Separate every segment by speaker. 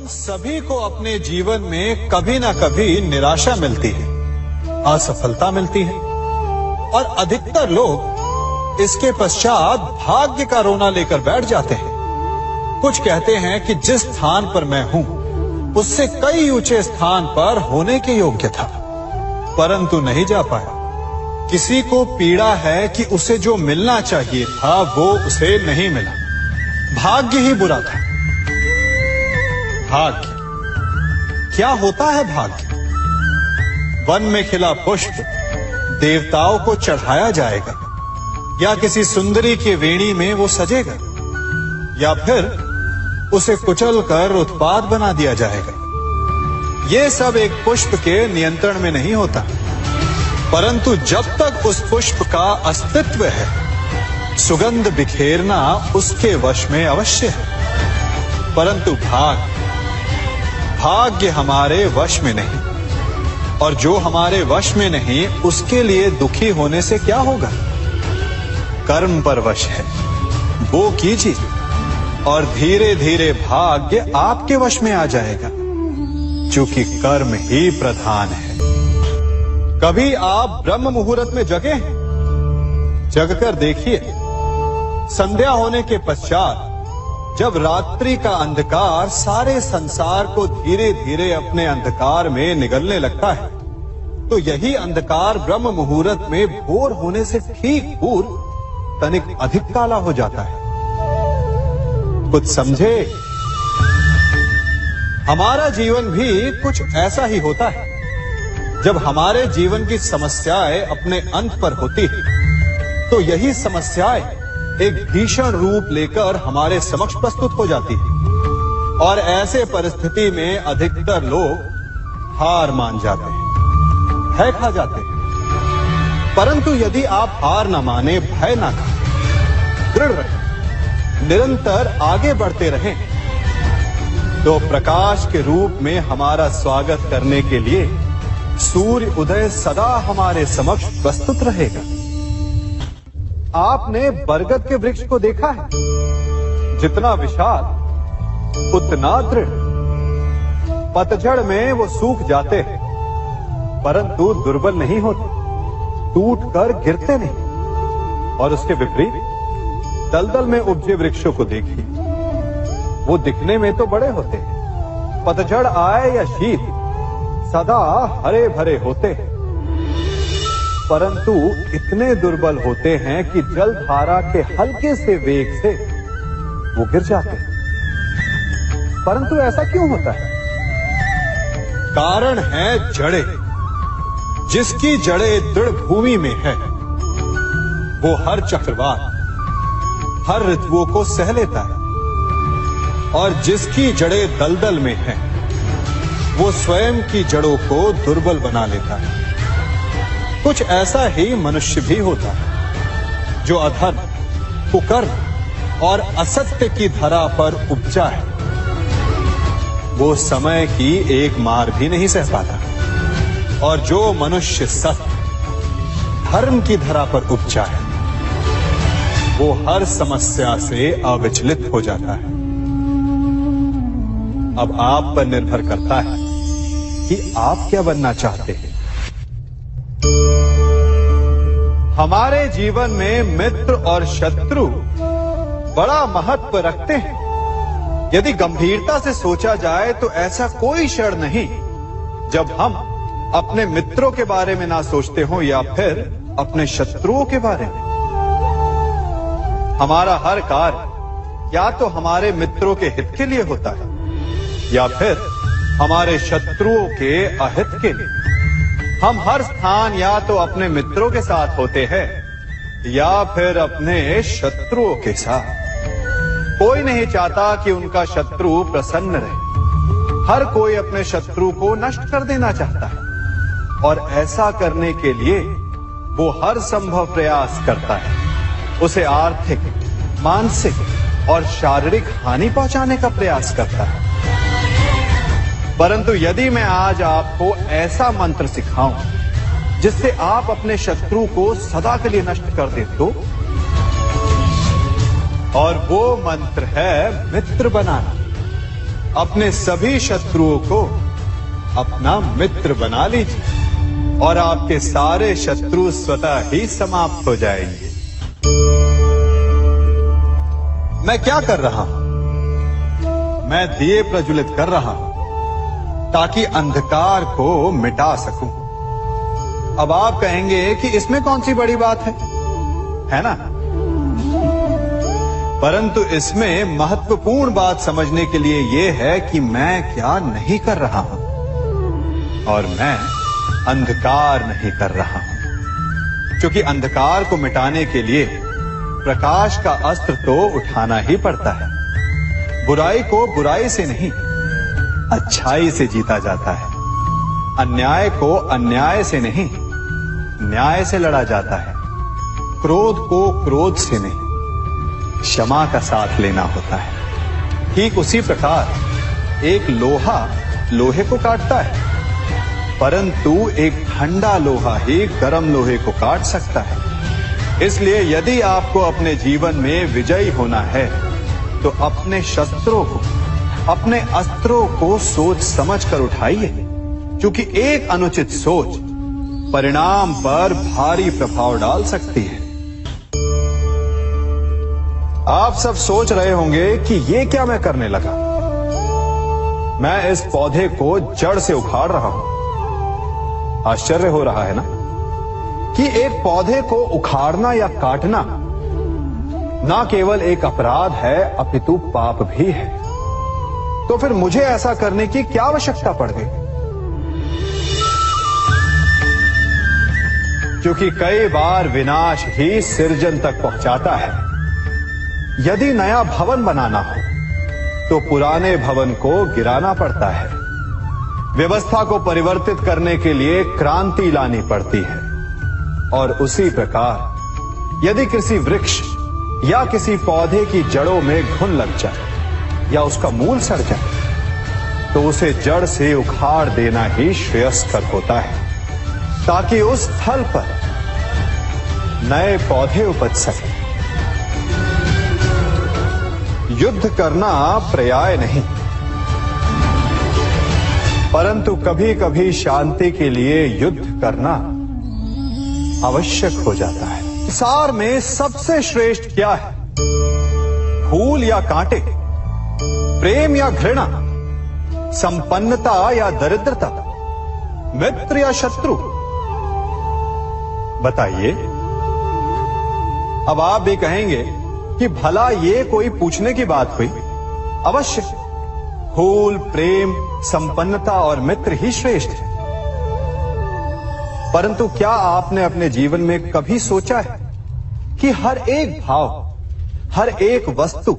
Speaker 1: सभी को अपने जीवन में कभी ना कभी निराशा मिलती है, असफलता मिलती है और अधिकतर लोग इसके पश्चात भाग्य का रोना लेकर बैठ जाते हैं। कुछ कहते हैं कि जिस स्थान पर मैं हूं उससे कई ऊंचे स्थान पर होने के योग्य था, परंतु नहीं जा पाया। किसी को पीड़ा है कि उसे जो मिलना चाहिए था वो उसे नहीं मिला, भाग्य ही बुरा था। भाग्य क्या होता है? भाग्य वन में खिला पुष्प देवताओं को चढ़ाया जाएगा, या किसी सुंदरी की वेणी में वो सजेगा, या फिर उसे कुचलकर उत्पाद बना दिया जाएगा। ये सब एक पुष्प के नियंत्रण में नहीं होता, परंतु जब तक उस पुष्प का अस्तित्व है, सुगंध बिखेरना उसके वश में अवश्य है। परंतु भाग्य हमारे वश में नहीं, और जो हमारे वश में नहीं उसके लिए दुखी होने से क्या होगा? कर्म पर वश है, वो कीजिए और धीरे धीरे भाग्य आपके वश में आ जाएगा, क्योंकि कर्म ही प्रधान है। कभी आप ब्रह्म मुहूर्त में जगे हैं? जगकर देखिए, संध्या होने के पश्चात जब रात्रि का अंधकार सारे संसार को धीरे धीरे अपने अंधकार में निगलने लगता है, तो यही अंधकार ब्रह्म मुहूर्त में भोर होने से ठीक पूर्व तनिक अधिक काला हो जाता है। कुछ समझे? हमारा जीवन भी कुछ ऐसा ही होता है। जब हमारे जीवन की समस्याएं अपने अंत पर होती है, तो यही समस्याएं एक भीषण रूप लेकर हमारे समक्ष प्रस्तुत हो जाती है, और ऐसे परिस्थिति में अधिकतर लोग हार मान जाते हैं, भय खा जाते हैं। परंतु यदि आप हार न माने, भय न खाएं, दृढ़ रहें, निरंतर आगे बढ़ते रहें, तो प्रकाश के रूप में हमारा स्वागत करने के लिए सूर्य उदय सदा हमारे समक्ष प्रस्तुत रहेगा। आपने बरगद के वृक्ष को देखा है? जितना विशाल उतना दृढ़। पतझड़ में वो सूख जाते हैं, परंतु दुर्बल नहीं होते, टूटकर गिरते नहीं। और उसके विपरीत दलदल में उपजे वृक्षों को देखिए, वो दिखने में तो बड़े होते हैं, पतझड़ आए या शीत सदा हरे भरे होते हैं, परंतु इतने दुर्बल होते हैं कि जलधारा के हल्के से वेग से वो गिर जाते हैं। परंतु ऐसा क्यों होता है? कारण है जड़ें। जिसकी जड़ें दृढ़ भूमि में है, वो हर चक्रवात, हर ऋतुओं को सह लेता है, और जिसकी जड़ें दलदल में है, वो स्वयं की जड़ों को दुर्बल बना लेता है। कुछ ऐसा ही मनुष्य भी होता है, जो अधर्म, कुकर्म और असत्य की धरा पर उपजा है। वो समय की एक मार भी नहीं सह पाता, और जो मनुष्य सत्य, धर्म की धरा पर उपजा है, वो हर समस्या से अविचलित हो जाता है। अब आप पर निर्भर करता है कि आप क्या बनना चाहते हैं। हमारे जीवन में मित्र और शत्रु बड़ा महत्व रखते हैं। यदि गंभीरता से सोचा जाए तो ऐसा कोई क्षण नहीं जब हम अपने मित्रों के बारे में ना सोचते हो, या फिर अपने शत्रुओं के बारे में। हमारा हर कार्य या तो हमारे मित्रों के हित के लिए होता है, या फिर हमारे शत्रुओं के अहित के लिए। हम हर स्थान या तो अपने मित्रों के साथ होते हैं, या फिर अपने शत्रुओं के साथ। कोई नहीं चाहता कि उनका शत्रु प्रसन्न रहे। हर कोई अपने शत्रु को नष्ट कर देना चाहता है, और ऐसा करने के लिए वो हर संभव प्रयास करता है। उसे आर्थिक, मानसिक और शारीरिक हानि पहुंचाने का प्रयास करता है। परंतु यदि मैं आज आपको ऐसा मंत्र सिखाऊं जिससे आप अपने शत्रु को सदा के लिए नष्ट कर दे दो, और वो मंत्र है मित्र बनाना। अपने सभी शत्रुओं को अपना मित्र बना लीजिए और आपके सारे शत्रु स्वतः ही समाप्त हो जाएंगे। मैं क्या कर रहा हूं? मैं दिए प्रज्वलित कर रहा हूं ताकि अंधकार को मिटा सकूं। अब आप कहेंगे कि इसमें कौन सी बड़ी बात है ना? परंतु इसमें महत्वपूर्ण बात समझने के लिए यह है कि मैं क्या नहीं कर रहा हूं, और मैं अंधकार नहीं कर रहा हूं। क्योंकि अंधकार को मिटाने के लिए प्रकाश का अस्त्र तो उठाना ही पड़ता है। बुराई को बुराई से नहीं, अच्छाई से जीता जाता है। अन्याय को अन्याय से नहीं, न्याय से लड़ा जाता है। क्रोध को क्रोध से नहीं, क्षमा का साथ लेना होता है। ठीक उसी प्रकार एक लोहा लोहे को काटता है, परंतु एक ठंडा लोहा ही गर्म लोहे को काट सकता है। इसलिए यदि आपको अपने जीवन में विजयी होना है तो अपने शस्त्रों को, अपने अस्त्रों को सोच समझ कर उठाइए, क्योंकि एक अनुचित सोच परिणाम पर भारी प्रभाव डाल सकती है। आप सब सोच रहे होंगे कि ये क्या मैं करने लगा? मैं इस पौधे को जड़ से उखाड़ रहा हूं। आश्चर्य हो रहा है ना कि एक पौधे को उखाड़ना या काटना ना केवल एक अपराध है अपितु पाप भी है। तो फिर मुझे ऐसा करने की क्या आवश्यकता पड़ गई? क्योंकि कई बार विनाश ही सृजन तक पहुंचाता है। यदि नया भवन बनाना हो तो पुराने भवन को गिराना पड़ता है। व्यवस्था को परिवर्तित करने के लिए क्रांति लानी पड़ती है। और उसी प्रकार यदि किसी वृक्ष या किसी पौधे की जड़ों में घुन लग जाए या उसका मूल सड़ जाए तो उसे जड़ से उखाड़ देना ही श्रेयस्कर होता है, ताकि उस स्थल पर नए पौधे उपज सके। युद्ध करना पर्याय नहीं, परंतु कभी कभी शांति के लिए युद्ध करना आवश्यक हो जाता है। संसार में सबसे श्रेष्ठ क्या है? फूल या कांटे, प्रेम या घृणा, संपन्नता या दरिद्रता, मित्र या शत्रु? बताइए। अब आप भी कहेंगे कि भला ये कोई पूछने की बात हुई? अवश्य, फूल, प्रेम, संपन्नता और मित्र ही श्रेष्ठ है। परंतु क्या आपने अपने जीवन में कभी सोचा है कि हर एक भाव, हर एक वस्तु,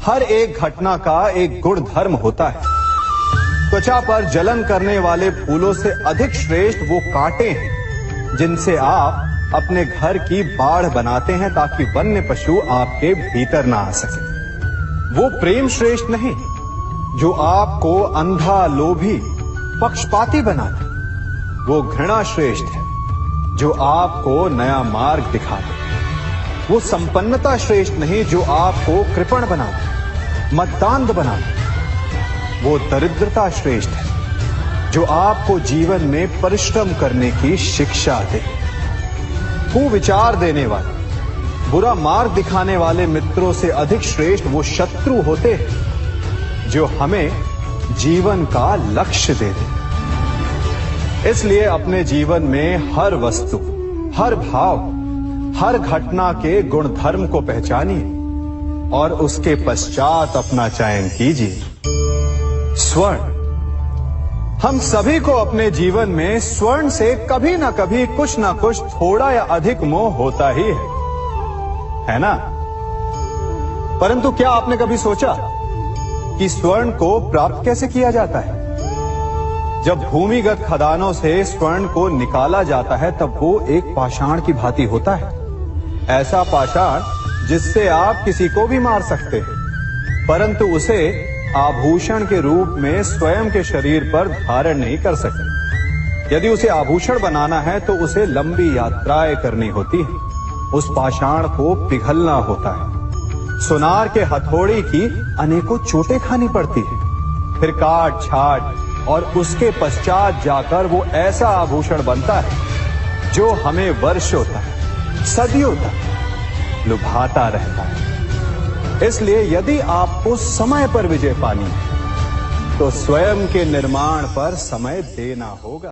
Speaker 1: हर एक घटना का एक गुण धर्म होता है? त्वचा पर जलन करने वाले फूलों से अधिक श्रेष्ठ वो कांटे हैं जिनसे आप अपने घर की बाढ़ बनाते हैं ताकि वन्य पशु आपके भीतर ना आ सके। वो प्रेम श्रेष्ठ नहीं जो आपको अंधा, लोभी, पक्षपाती बनाता। वो घृणा श्रेष्ठ है जो आपको नया मार्ग दिखाते। वो संपन्नता श्रेष्ठ नहीं जो आपको कृपण बनाते, मद्दांध बनाते। वो दरिद्रता श्रेष्ठ है जो आपको जीवन में परिश्रम करने की शिक्षा दे। कुविचार देने वाले, बुरा मार्ग दिखाने वाले मित्रों से अधिक श्रेष्ठ वो शत्रु होते हैं जो हमें जीवन का लक्ष्य दे दे। इसलिए अपने जीवन में हर वस्तु, हर भाव, हर घटना के गुण धर्म को पहचानिए और उसके पश्चात अपना चयन कीजिए। स्वर्ण, हम सभी को अपने जीवन में स्वर्ण से कभी ना कभी कुछ ना कुछ थोड़ा या अधिक मोह होता ही है ना? परंतु क्या आपने कभी सोचा कि स्वर्ण को प्राप्त कैसे किया जाता है? जब भूमिगत खदानों से स्वर्ण को निकाला जाता है तब वो एक पाषाण की भांति होता है। ऐसा पाषाण जिससे आप किसी को भी मार सकते हैं, परंतु उसे आभूषण के रूप में स्वयं के शरीर पर धारण नहीं कर सकते। यदि उसे आभूषण बनाना है तो उसे लंबी यात्राएं करनी होती है। उस पाषाण को पिघलना होता है। सुनार के हथौड़ी की अनेकों चोटें खानी पड़ती है। फिर काट छाट और उसके पश्चात जाकर वो ऐसा आभूषण बनता है जो हमें वर्षों तक, सदियों तक लुभाता रहता है। इसलिए यदि आपको समय पर विजय पानी है तो स्वयं के निर्माण पर समय देना होगा।